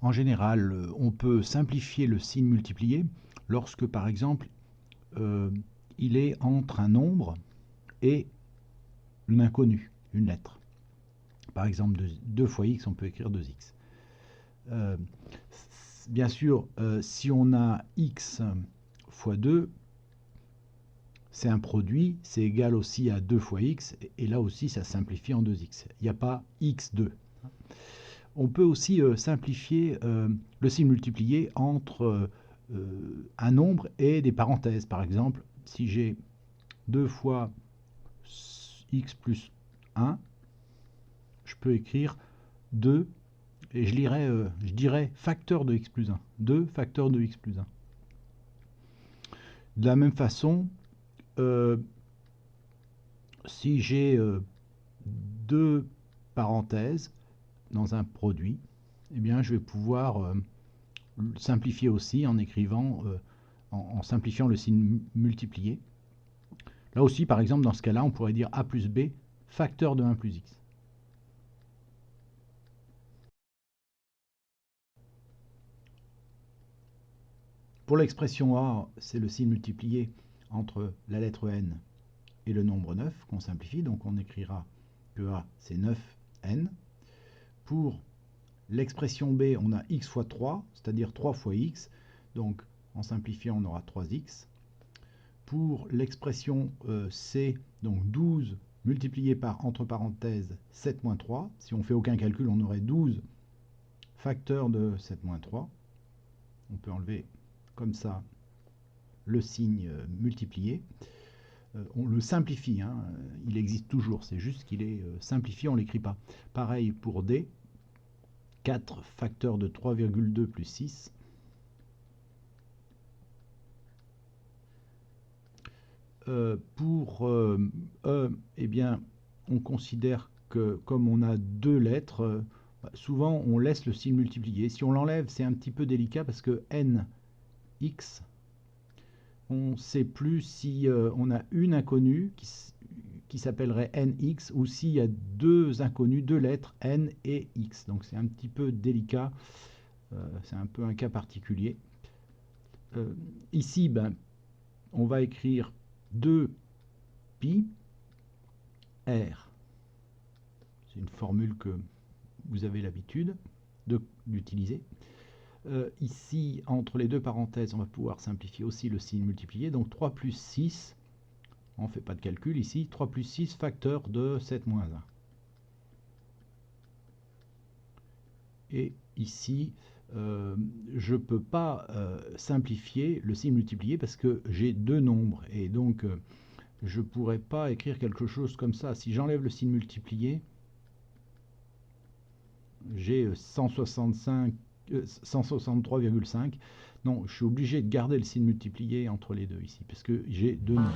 en général, on peut simplifier le signe multiplié lorsque, par exemple, il est entre un nombre et une inconnue, une lettre. Par exemple, 2 fois x, on peut écrire 2x. Bien sûr, si on a x fois 2, c'est un produit, c'est égal aussi à 2 fois x, et là aussi ça simplifie en 2x. Il n'y a pas x2. On peut aussi simplifier le signe multiplié entre un nombre et des parenthèses. Par exemple, si j'ai 2 fois x plus 1, je peux écrire 2, et je dirais facteur de x plus 1. 2 facteur de x plus 1. De la même façon, si j'ai 2 parenthèses dans un produit, eh bien, je vais pouvoir simplifier aussi en écrivant, en simplifiant le signe multiplié. Là aussi, par exemple, dans ce cas-là, on pourrait dire a plus b facteur de 1 plus x. Pour l'expression a, c'est le signe multiplié entre la lettre n et le nombre 9 qu'on simplifie, donc on écrira que a c'est 9n. Pour l'expression b, on a x fois 3, c'est-à-dire 3 fois x, donc en simplifiant on aura 3x. Pour l'expression c, donc 12 multiplié par, entre parenthèses, 7 moins 3, si on ne fait aucun calcul, on aurait 12 facteurs de 7 moins 3. On peut enlever comme ça le signe multiplié. On le simplifie, hein, il existe toujours, c'est juste qu'il est simplifié, on ne l'écrit pas. Pareil pour D, 4 facteurs de 3,2 plus 6. Pour E, eh bien, on considère que comme on a 2 lettres, souvent on laisse le signe multiplié. Si on l'enlève, c'est un petit peu délicat parce que nx, on ne sait plus si on a une inconnue qui s'appellerait nx ou s'il y a 2 inconnus, 2 lettres, n et x. Donc c'est un petit peu délicat, c'est un peu un cas particulier. Ici, ben, on va écrire 2 pi r. C'est une formule que vous avez l'habitude d'utiliser. Ici, entre les deux parenthèses, on va pouvoir simplifier aussi le signe multiplié. Donc 3 plus 6, on ne fait pas de calcul ici, 3 plus 6 facteur de 7 moins 1. Et ici, je ne peux pas simplifier le signe multiplié parce que j'ai 2 nombres. Et donc, je ne pourrais pas écrire quelque chose comme ça. Si j'enlève le signe multiplié, j'ai 163,5. Non, je suis obligé de garder le signe multiplié entre les deux ici, parce que j'ai 2 nombres.